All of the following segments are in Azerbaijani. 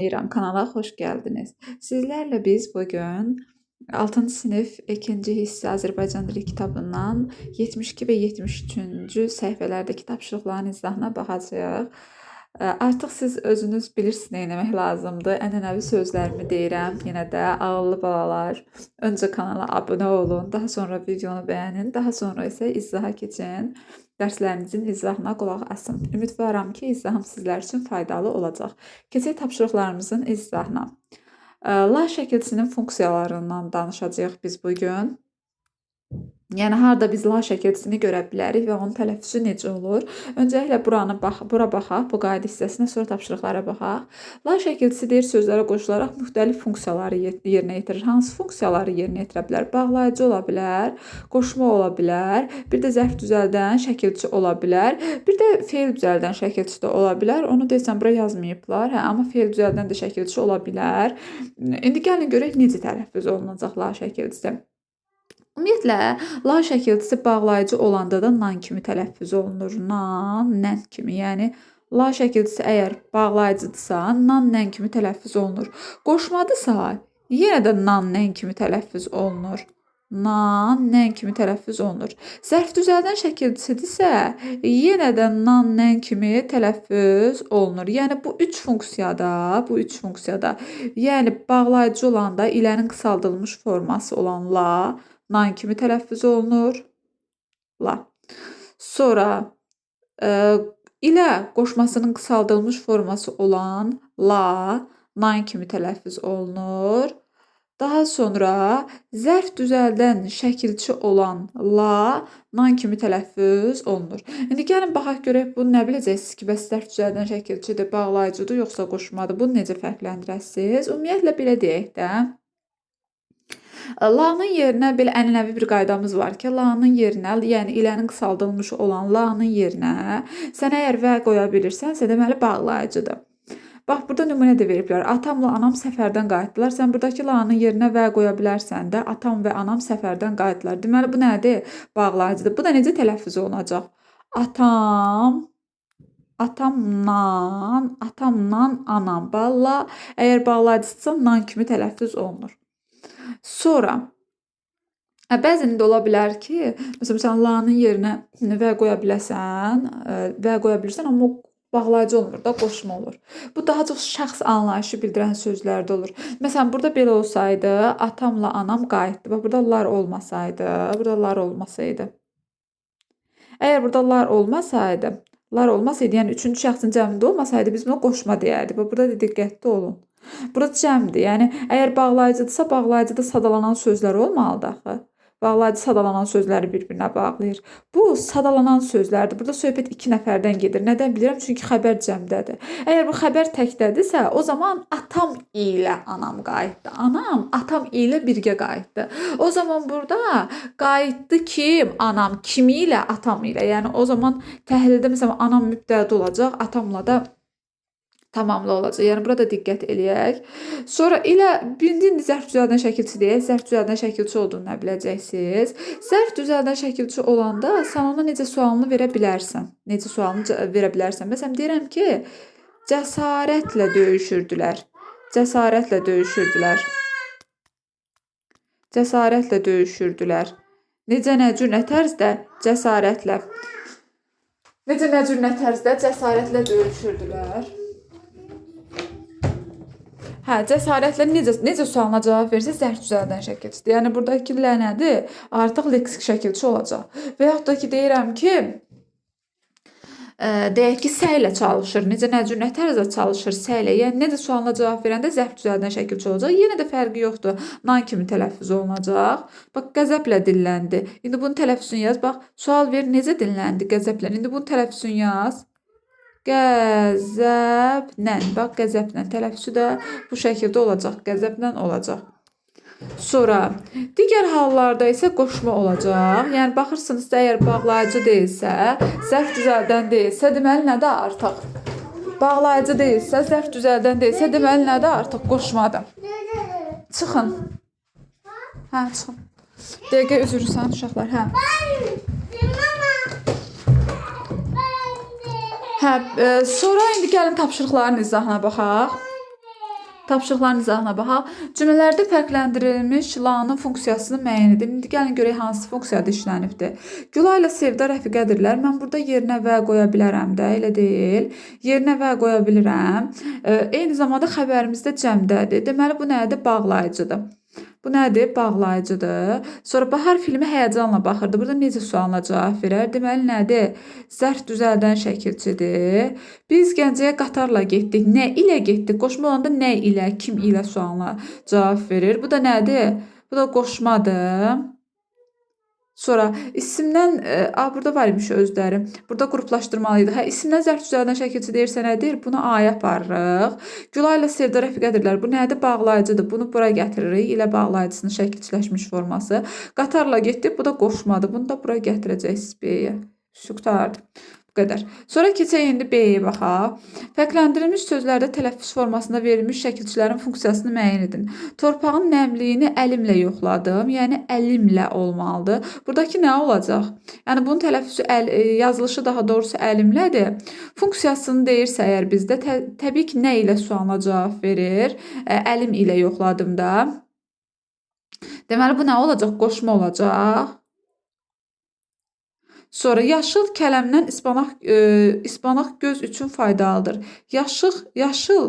İran kanala xoş gəldiniz. Sizlərlə biz bugün 6-cı sinif 2-ci hissə Azərbaycan dili kitabından 72 və 73-cü səhifələrdəki tapşırıqların izahına baxacağıq. Artıq siz özünüz bilirsiniz nə etmək lazımdır. Ənənəvi sözlərimi deyirəm. Yenə də ağıllı balalar, öncə kanala abunə olun, daha sonra videonu bəyənin, daha sonra isə izaha keçin. Dərslərinizin izahına qulaq asın. Ümidvaram ki, izahım sizlər üçün faydalı olacaq. Keçək tapşırıqlarımızın izahına. La şəkilçisinin funksiyalarından danışacağıq biz bugün. Yəni harda biz la şəkilçisini görə bilərik və onun tələffüzü necə olur? Öncəliklə bura baxaq, bu qayda hissəsinə, sonra tapşırıqlara baxaq. La şəkilçisi deyir sözlərə qoşularaq müxtəlif funksiyaları yerinə yetirir. Hansı funksiyaları yerinə yetirə bilər? Bağlayıcı ola bilər, qoşma ola bilər, bir də zərf düzəldən şəkilçi ola bilər, bir də feil düzəldən şəkilçi də ola bilər. Onu desəm bura yazmayıblar, amma feil düzəldən də şəkilçi ola bilər. İndi gəlin görək necə tələffüz olunacaq la şəkilçisi. Ümumiyyətlə, la şəkilçisi bağlayıcı olanda da nan kimi tələffüz olunur. Nan, nən kimi. Yəni, la şəkilçisi əgər bağlayıcıdırsa, nan, nən kimi tələffüz olunur. Qoşmadısa, yenə də nan, nən kimi tələffüz olunur. Nan, nən kimi tələffüz olunur. Zərf düzəldən şəkilçisidirsə, yenə də nan, nən kimi tələffüz olunur. Yəni, bu üç funksiyada, yəni bağlayıcı olanda ilənin qısaldılmış forması olan la, nan kimi tələffüz olunur. La. Sonra ilə qoşmasının qısaldılmış forması olan la, nan kimi tələffüz olunur. Daha sonra zərf düzəldən şəkilçi olan la, nan kimi tələffüz olunur. İndi gəlin baxaq görək bunu nə biləcəksiniz ki, bəs zərf düzəldən şəkilçidir, bağlayıcıdır, yoxsa qoşmadır. Bunu necə fərqləndirəsiniz? Ümumiyyətlə belə deyək də. La-nın yerinə belə ənənəvi bir qaydamız var ki, la-nın yerinə, yəni ilənin qısaldılmış olan la-nın yerinə sən əgər və qoya bilirsənsə, deməli bağlayıcıdır. Bax, burada nümunə də veriblər. Atamla anam səfərdən qayıtdılar. Sən buradakı la-nın yerinə və qoya bilərsən də, atam və anam səfərdən qayıtdılar. Deməli, bu nədir? Bağlayıcıdır. Bu da necə tələffüz olunacaq? Atamla anam. Balla, əgər bağlayıcıdırsa, nan kimi tələffüz olunur. Sonra bəzən də ola bilər ki, məsələn, la-nın yerinə və qoya bilirsən, amma o bağlayıcı olmur da, qoşma olur. Bu daha çox şəxs anlayışı bildirən sözlərdə olur. Məsələn, burada belə olsaydı, atamla anam qayıtdı. Bax, burada lar olmasaydı, əgər burada lar olmasaydı, yəni üçüncü şəxsin cəmində olmasaydı, biz buna qoşma deyərdik. Bax, burada da diqqətli olun. Burada cəmdir. Yəni, əgər bağlayıcıdırsa, bağlayıcıda sadalanan sözlər olmalıdır axı. Bağlayıcı sadalanan sözləri bir-birinə bağlayır. Bu, sadalanan sözlərdir. Burada söhbət 2 nəfərdən gedir. Nədən bilirəm? Çünki xəbər cəmdədir. Əgər bu xəbər təkdədirsə, o zaman atam ilə anam qayıtdı. Anam, atam ilə birgə qayıtdı. O zaman burada qayıtdı kim? Anam. Kimi ilə? Atam ilə. Yəni, o zaman təhlildə, məsələn, anam mübtədə olacaq, atamla da tamamlı olacaq. Yəni, burada diqqət eləyək. Sonra ilə birinci zərf düzəldən şəkilçi deyək. Zərf düzəldən şəkilçi olduğunu nə biləcəksiniz? Zərf düzəldən şəkilçi olanda sən ona necə sualını verə bilərsən. Məsələn, deyirəm ki, cəsarətlə döyüşürdülər. Necə, nə cür, nə tərzdə? Cəsarətlə döyüşürdülər. Cəsarətlə necə sualına cavab verirsə, zərf düzəldən şəkilçidir. Yəni, buradakı lə nədir? Artıq leksik şəkilçi olacaq. Və yaxud da ki, deyirəm ki, deyək ki, sə ilə çalışır. Necə, nə cür, nə tərzdə çalışır sə ilə. Yəni, necə sualına cavab verəndə zərf düzəldən şəkilçi olacaq. Yenə də fərqi yoxdur. Nan kimi tələffüz olunacaq. Bax, qəzəblə dinləndi. İndi bunun tələffüzünü yaz. Bax, sual ver, necə dinləndi qəzəblə. İndi bunun tələffüzünü yaz. Qəzəblə. Bax, qəzəblə. Tələffüzü də bu şəkildə olacaq. Qəzəblə olacaq. Sonra, digər hallarda isə qoşma olacaq. Yəni, baxırsınızsa, əgər bağlayıcı deyilsə, zərf düzəldən deyilsə, deməli nədir artıq? Bağlayıcı deyilsə, zərf düzəldən deyilsə, deməli nədir artıq? Qoşmadır. Çıxın. Çıxın. Dəqiqə üzürsən, uşaqlar. Sonra indi gəlin tapşırıqların izahına baxaq. Tapşırıqların izahına baxaq. Cümlələrdə fərqləndirilmiş la-nın funksiyasını müəyyən edin. İndi gəlin görək hansı funksiyada işlənibdir. Güla ilə Sevda rəfiqədirlər. Mən burada yerinə və qoya bilərəm də, elə deyil. Yerinə və qoya bilirəm. Eyni zamanda xəbərimizdə cəmdədir. Deməli bu nədir? Bağlayıcıdır. Bu nədir? Bağlayıcıdır. Sonra Bahar filmi həyəcanla baxırdı. Burada necə sualına cavab verər? Deməli nədir? Zərf düzəldən şəkilçidir. Biz Gəncəyə qatarla getdik. Nə ilə getdik? Qoşma olanda nə ilə, kim ilə sualına cavab verir. Bu da nədir? Bu da qoşmadır. Sonra isimdən, burada var imiş özləri. Burada qruplaşdırmalıydı. İsimdən zərf düzəldən şəkilçi deyirsə nədir? Bunu A-ya aparırıq. Güla ilə Sevda rəfiqədirlər. Bu nədir? Bağlayıcıdır. Bunu bura gətiririk. İlə bağlayıcısının şəkilçiləşmiş forması. Qatarla getdik. Bu da qoşmadır. Bunu da bura gətirəcəksiniz B-yə. Qurtardı. Bu qədər. Sonra keçək indi B-yə baxaq. Fərqləndirilmiş sözlərdə tələffüz formasında verilmiş şəkilçilərin funksiyasını müəyyən edin. Torpağın nəmliyini əlimlə yoxladım. Yəni əlimlə olmalıdır. Buradakı nə olacaq? Yəni bunun tələffüzü yazılışı daha doğrusu əlimlədir. Funksiyasını deyirsə əgər bizdə təbii ki nə ilə sualına cavab verir? Əlim ilə yoxladım da. Deməli bu nə olacaq? Qoşma olacaq. Sonra yaşıl kələmdən ispanaq göz üçün faydalıdır. Yaşıl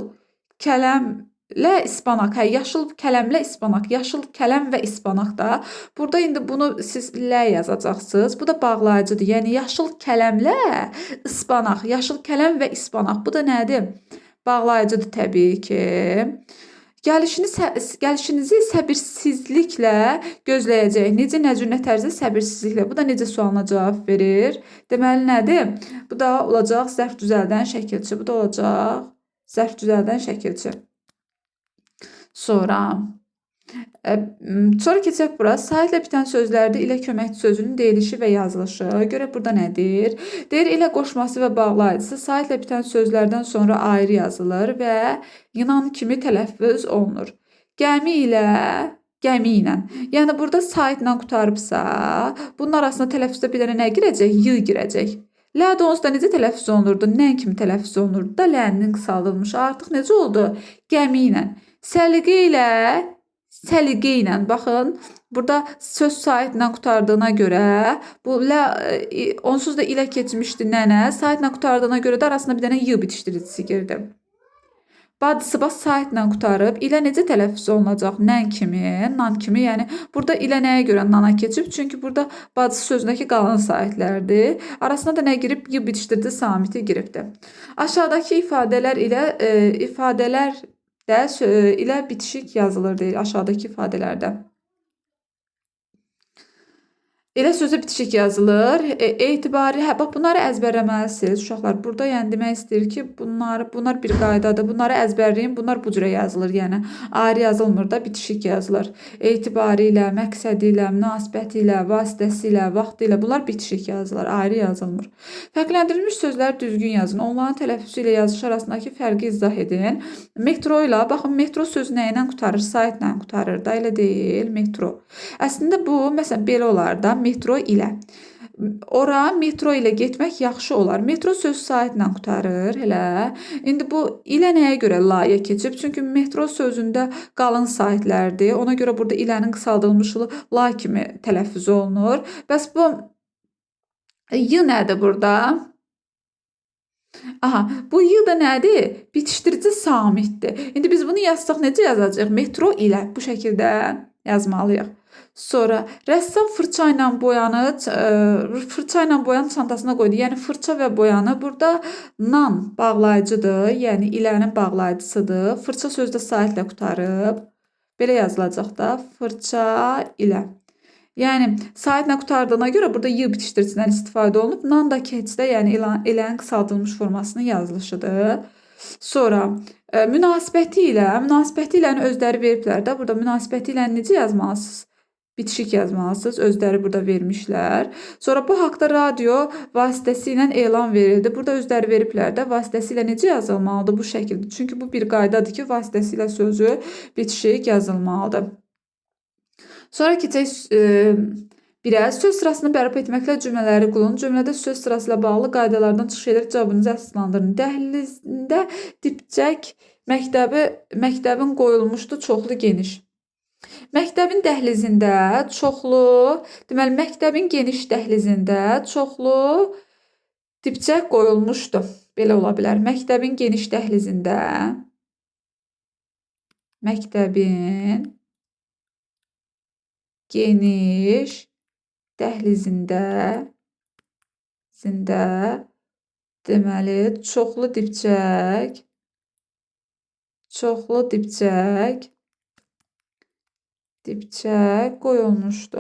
kələmlə ispanaq. Yaşıl kələmlə ispanaq. Yaşıl kələm və ispanaq da. Burada indi bunu siz L yazacaqsınız. Bu da bağlayıcıdır. Yəni yaşıl kələmlə ispanaq. Yaşıl kələm və ispanaq. Bu da nədir? Bağlayıcıdır təbii ki. Gəlişinizi səbirsizliklə gözləyəcək. Necə, nə cür, nə tərzdə səbirsizliklə. Bu da necə sualına cavab verir. Deməli nədir? Bu da olacaq zərf düzəldən şəkilçi. Bu da olacaq zərf düzəldən şəkilçi. Sonra keçək bura. Saitlə bitən sözlərdə ilə köməkçi sözünün deyilişi və yazılışı. Görə burada nədir? Deyir, ilə qoşması və bağlayıcısı saitlə bitən sözlərdən sonra ayrı yazılır və Yunan kimi tələffüz olunur. Gəmi ilə. Yəni burada saitlə qutarıbsa, bunun arasında tələffüzdə bir dənə nə girəcək? Y girəcək. Lə də onsuz da necə tələffüz olunurdu? Nən kimi tələffüz olunurdu da lənin qısaldılmış. Artıq necə oldu? Gəmi ilə. Səliqə ilə. Baxın, burada söz saitlə qutardığına görə bu onsuz da ilə keçmişdi nənə. Saitlə qutardığına görə də arasında bir dənə y bitişdiricisi girdi. Bacısı baş saitlə qutarıb. İlə necə tələffüz olunacaq? Nən kimi, nan kimi. Yəni burada ilə nəyə görə nana keçib? Çünki burada bacısı sözündəki qalan saitlərdir. Arasına da nə girib? Y bitişdirdi, samiti giribdi. Aşağıdakı ifadələr ilə bitişik yazılır deyil aşağıdakı ifadələrdə. Elə sözə bitişik yazılır. Etibari, bax bunları əzbərləməlisiniz uşaqlar. Burada yəni demək istəyir ki, bunlar bir qaydadır. Bunları əzbərləyin. Bunlar bu cürə yazılır. Yəni ayrı yazılmır da, bitişik yazılır. Etibari ilə, məqsədi ilə, münasibəti ilə, vasitəsi ilə, vaxtı ilə bunlar bitişik yazılır. Ayrı yazılmır. Fərqləndirilmiş sözlər düzgün yazın. Onların tələffüzü ilə yazışı arasındakı fərqi izah edin. Metro ilə, baxın metro sözü nə ilə qutarır? Saitlə qutarır da, elə deyil, metro. Əslində bu, məsələn, belə olar da. Metro ilə. Ora metro ilə getmək yaxşı olar. Metro söz saitlə qutarır, elə. İndi bu ilə nəyə görə laya keçib? Çünki metro sözündə qalın saitlərdir. Ona görə burada ilənin qısaldılmışı la kimi tələffüz olunur. Bəs bu y nədir burada? Aha, bu y da nədir? Bitişdirici samitdir. İndi biz bunu yazsaq necə yazacağıq? Metro ilə bu şəkildə yazmalıyıq. Sonra rəssam fırça ilə boyanı çantasına qoydu. Yəni fırça və boyanı burada nan bağlayıcıdır. Yəni ilənin bağlayıcısıdır. Fırça sözdə saitlə qutarıb. Belə yazılacaq da fırça ilə. Yəni saitlə qutardığına görə burada y bitişdiricisindən istifadə olunub. Nan da keçdə, yəni ilənin qısaldılmış formasının yazılışıdır. Sonra münasibəti ilə özləri veriblər də. Burada münasibəti ilə necə yazmalısınız? Bitişik yazmalısınız. Özləri burada vermişlər. Sonra bu haqda radio vasitəsilə elan verildi. Burada özləri veriblər də. Vasitəsilə necə yazılmalıdır? Bu şəkildə. Çünki bu bir qaydadır ki, vasitəsilə sözü bitişik yazılmalıdır. Sonra keçək biraz söz sırasını bərpa etməklə cümlələri qurun. Cümlədə söz sırası ilə bağlı qaydalardan çıxış edərək cavabınızı əsaslandırın. Dəhlizdə dipçək Məktəbin qoyulmuşdu çoxlu geniş. Məktəbin dəhlizində çoxlu, deməli məktəbin geniş dəhlizində çoxlu dibçək qoyulmuşdu. Belə ola bilər. Məktəbin geniş dəhlizində deməli çoxlu dibçək qoyulmuşdu.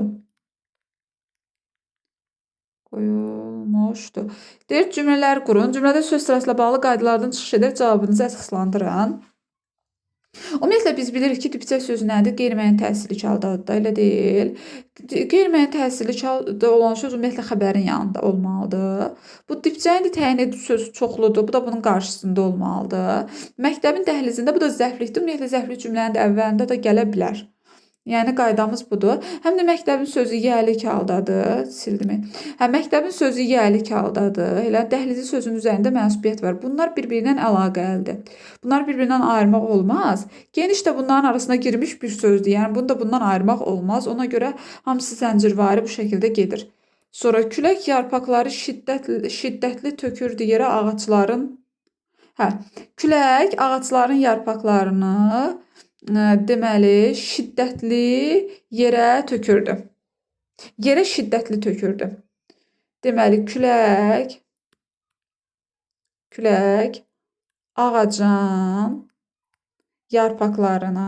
Deyir, cümlələr qurun. Cümlədə söz sırasıyla bağlı qaydalardan çıxış edərək cavabınızı əsaslandırın. Ümumiyyətlə biz bilirik ki, dibçək sözü nədir? Qeyri-müəyyən təsirli haldadır da, elə deyil. Qeyri-müəyyən təsirli halda olan söz ümumiyyətlə xəbərin yanında olmalıdır. Bu dibçəyin də təyin edici sözü çoxludur. Bu da bunun qarşısında olmalıdır. Məktəbin dəhlizində bu da zərflikdir. Ümumiyyətlə zərflik cümlənin də əvvəlində də gələ bilər. Yəni qaydamız budur. Həm də məktəbin sözü yəlik haldadır. Sildimi? Məktəbin sözü yəlik haldadır. Elə dəhlizi sözünün üzərində mənsubiyyət var. Bunlar bir-birindən əlaqəlidir. Bunlar bir-birindən ayırmaq olmaz. Geniş də bunların arasına girmiş bir sözdür. Yəni bunu da bundan ayırmaq olmaz. Ona görə hamısı zəncirvari bu şəkildə gedir. Sonra külək yarpaqları şiddətli tökürdü yerə ağacların. Külək ağacların yarpaqlarını deməli şiddətli yerə tökürdü. Yerə şiddətli tökürdü. Deməli külək ağacın yarpaqlarını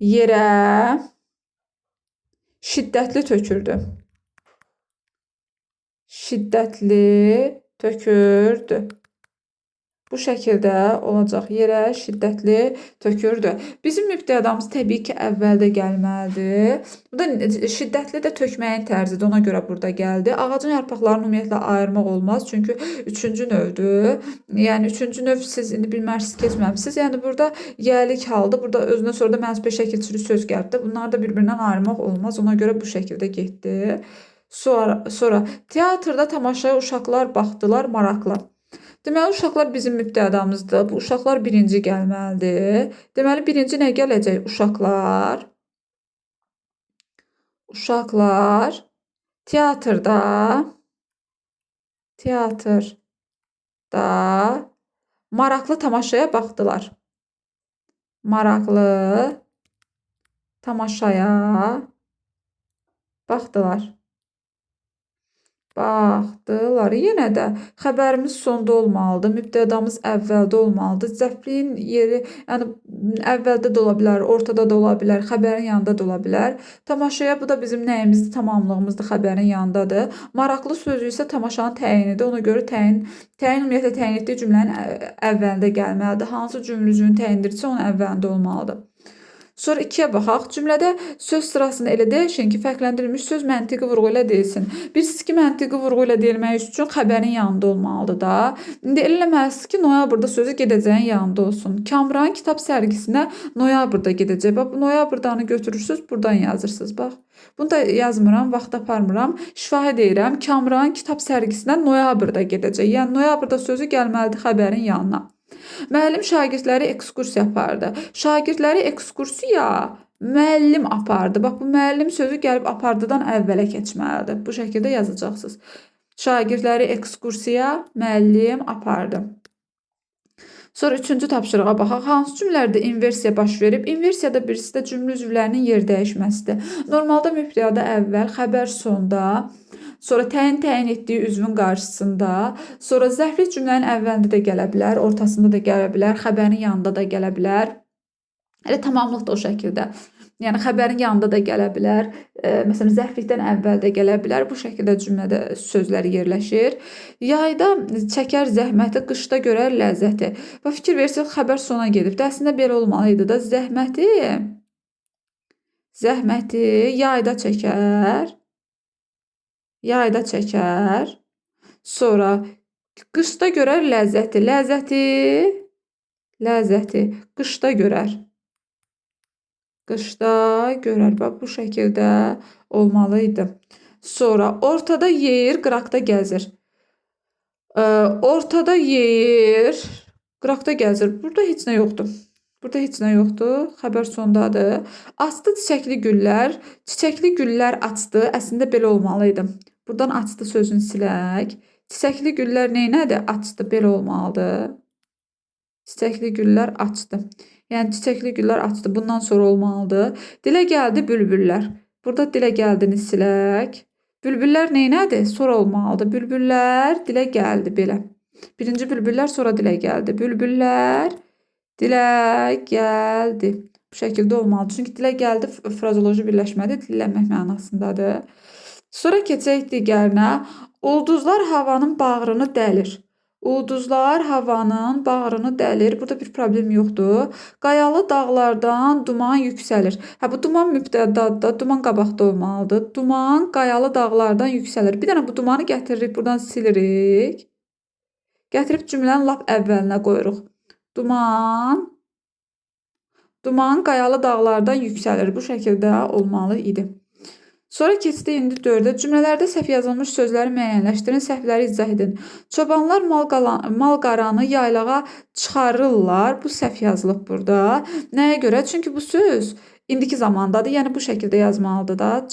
yerə şiddətli tökürdü. Bu şəkildə olacaq. Yerə şiddətli tökürdü. Bizim mübtədamız təbii ki, əvvəldə gəlməlidir. Bu da şiddətli də tökməyin tərzidir. Ona görə burada gəldi. Ağacın yarpaqlarını ümumiyyətlə ayırmaq olmaz. Çünki üçüncü növdür. Yəni üçüncü növ siz indi bilmərsiniz, keçməmisiniz. Yəni burada yəlik halda, burada özünə sonra da mənsubi şəkilçili söz gəldi. Bunları da bir-birindən ayırmaq olmaz. Ona görə bu şəkildə getdi. Sonra teatrda tamaşaya uşaqlar baxdılar maraqla. Deməli, uşaqlar bizim mübtədamızdır. Bu uşaqlar birinci gəlməlidir. Deməli, birinci nə gələcək? Uşaqlar teatrda maraqlı tamaşaya baxdılar. Yenə də xəbərimiz sonda olmalıdır. Mübtədamız əvvəldə olmalıdır. Zərfliyin yeri, yəni əvvəldə də ola bilər, ortada da ola bilər, xəbərin yanında da ola bilər. Tamaşaya bu da bizim nəyimizdir? Tamamlığımızdır, xəbərin yanındadır. Maraqlı sözü isə tamaşanın təyinidir. Ona görə təyin ümumiyyətlə təyin etdiyi cümlənin əvvəlində gəlməlidir. Hansı cümlücüyün təyindiricisi onun əvvəlində olmalıdır. Sonra 2-yə baxaq. Cümlədə söz sırasını elə dəyişin ki, fərqləndirilmiş söz məntiqi vurğu ilə deyilsin. Bilirsiniz ki, məntiqi vurğu ilə deyilmək üçün xəbərin yanında olmalıdır da. İndi eləməlisiniz ki, noyabrda sözü gedəcəyin yanında olsun. Kamran kitab sərgisinə noyabrda gedəcək. Bax, noyabrdanı götürürsünüz, buradan yazırsınız. Bax, bunu da yazmıram, vaxt aparmıram. Şifahi deyirəm, Kamran kitab sərgisinə noyabrda gedəcək. Yəni, noyabrda sözü gəlməlidir xəbərin yanına. Müəllim şagirdləri ekskursiya apardı. Şagirdləri ekskursiya müəllim apardı. Bax, bu müəllim sözü gəlib apardıdan əvvələ keçməlidir. Bu şəkildə yazacaqsınız. Şagirdləri ekskursiya müəllim apardı. Sonra 3-cü tapşırığa baxaq. Hansı cümlələrdə inversiya baş verib? İnversiyada birisi də cümlə üzvlərinin yer dəyişməsidir. Normalda mübtəda əvvəl, xəbər sonda, sonra təyin etdiyi üzvün qarşısında, sonra zərfli cümlənin əvvəlində də gələ bilər, ortasında da gələ bilər, xəbərin yanında da gələ bilər. Elə tamamlıq da o şəkildə. Yəni xəbərin yanında da gələ bilər. Məsələn, zərflikdən əvvəl də gələ bilər. Bu şəkildə cümlədə sözlər yerləşir. Yayda çəkər zəhməti, qışda görər ləzzəti. Və fikir versiniz, xəbər sona gedib. Əslində belə olmalıydı da. Zəhməti yayda çəkər. Sonra qışda görər ləzzəti. Ləzzəti qışda görər. Bax, bu şəkildə olmalıydı. Sonra ortada yeyir, qıraqda gəzir. Ortada yeyir, qıraqda gəzir. Burada heç nə yoxdur. Burada heç nə yoxdur. Xəbər sondadır. Açdı çiçəkli güllər. Çiçəkli güllər açdı. Əslində belə olmalı idi. Buradan açdı sözünü silək. Çiçəkli güllər neynədir? Açdı. Belə olmalıdır. Çiçəkli güllər açdı. Yəni çiçəkli güllər açdı. Bundan sonra olmalıdır. Dilə gəldi bülbüllər. Burada dilə gəldini silək. Bülbüllər neynədir? Sonra olmalıdır. Bülbüllər dilə gəldi belə. Birinci bülbüllər, sonra dilə gəldi. Bülbüllər dilə gəldi. Bu şəkildə olmalıdır. Çünki dilə gəldi frazoloji birləşmədir, dilləmək mənasındadır. Sonra keçək digərinə. Ulduzlar havanın bağrını dəlir. Ulduzlar havanın bağrını dəlir. Burada bir problem yoxdur. Qayalı dağlardan duman yüksəlir. Bu duman mübtədada, duman qabaqda olmalıdır. Duman qayalı dağlardan yüksəlir. Bir dənə bu dumanı gətiririk, buradan silirik. Gətirib cümlənin lap əvvəlinə qoyuruq. Duman qayalı dağlardan yüksəlir. Bu şəkildə olmalı idi. Sonra keçdi indi 4-ə. Cümlələrdə səhv yazılmış sözləri müəyyənləşdirin, səhvləri izah edin. Çobanlar mal-qaranı yaylağa çıxarırlar. Bu səhv yazılıb burada. Nəyə görə? Çünki bu söz indiki zamandadır. Yəni bu şəkildə yazmalıdır da.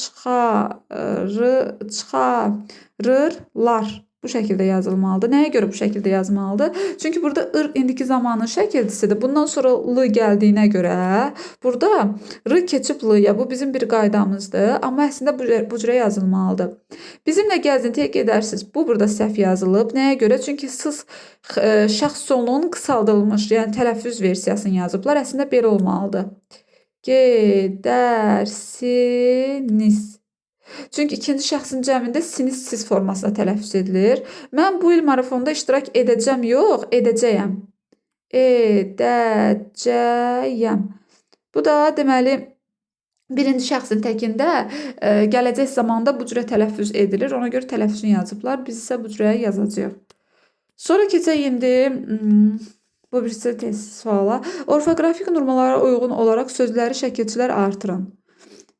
Çıxarırlar. Bu şəkildə yazılmalıdır. Nəyə görə bu şəkildə yazmalıdır? Çünki burada ır indiki zamanın şəkildisidir. Bundan sonra lı gəldiyinə görə burada r keçib lıya. Bu bizim bir qaydamızdır. Amma əslində bu cürə yazılmalıdır. Bizimlə gəzintiyə gedərsiniz. Bu burada səhv yazılıb. Nəyə görə? Çünki siz şəxs sonunun qısaldılmış, yəni tələffüz versiyasını yazıblar. Əslində belə olmalıdır. Gedərsiniz. Çünki ikinci şəxsin cəmində siz formasında tələffüz edilir. Mən bu il marafonda iştirak edəcəm, yox, edəcəyəm. Edəcəyəm. Bu da deməli birinci şəxsin təkində gələcək zamanda bu cürə tələffüz edilir. Ona görə tələffüzünü yazıblar. Biz isə bu cürə yazacağıq. Sonra keçək indi bu birisi test suala. Orfoqrafik normalara uyğun olaraq sözləri şəkilçilər artırın.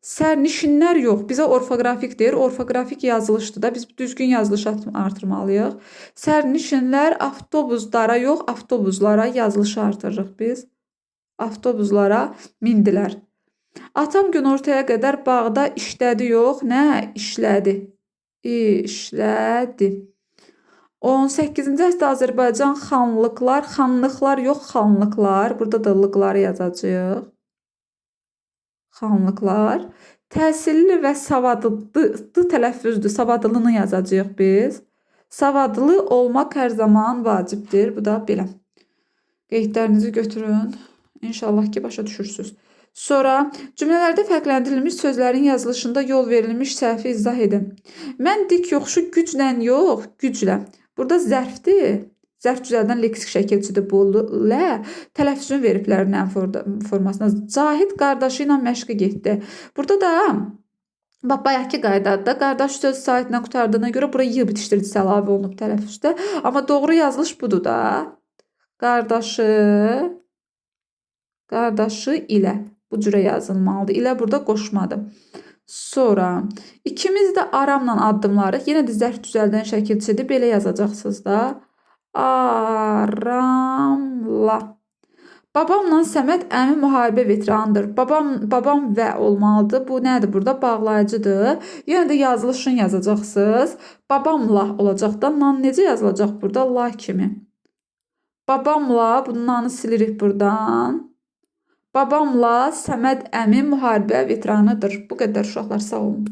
Sərnişinlər yox, bizə orfoqrafik deyir. Orfoqrafik yazılışdır da, biz düzgün yazılış artırmalıyıq. Sərnişinlər avtobuslara yox, avtobuslara yazılışı artırırıq biz. Avtobuslara mindilər. Atam günortaya qədər bağda işlədi yox, nə işlədi? İşlədi. 18-ci əsrdə Azərbaycan xanlıqlar yox, xanlıqlar. Burada da lıqları yazacağıq. Xanlıqlar. Təhsilli və savadlı tələffüzdür. Savadlını yazacağıq biz. Savadlı olmaq hər zaman vacibdir. Bu da belə. Qeydlərinizi götürün. İnşallah ki, başa düşürsünüz. Sonra cümlələrdə fərqləndirilmiş sözlərin yazılışında yol verilmiş səhvi izah edin. Mən dik yoxuşu güclə yox, güclə. Burada zərfdir. Zərf düzəldən leksik şəkilçidir bu lə. Tələffüzünü veriblər nə formasına. Cahid qardaşı ilə məşqə getdi. Burada da bayaqki qaydadır da. Qardaş söz saitlə qurtardığına görə bura y bitişdiricisi əlavə olunub tələffüzdə. Amma doğru yazılış budur da. Qardaşı ilə. Bu cürə yazılmalıdır. İlə burada qoşmadır. Sonra ikimiz də aramla addımlarıq. Yenə də zərf düzəldən şəkilçidir. Belə yazacaqsınız da. Aramla. Babamla Səməd əmi müharibə veteranıdır. Babam və olmalıdır. Bu nədir burada? Bağlayıcıdır. Yenə də yazılışını yazacaqsınız. Babamla olacaq da. Nan necə yazılacaq burada? La kimi. Babamla, bunun nanı silirik buradan. Babamla Səməd əmi müharibə veteranıdır. Bu qədər uşaqlar, sağ olun.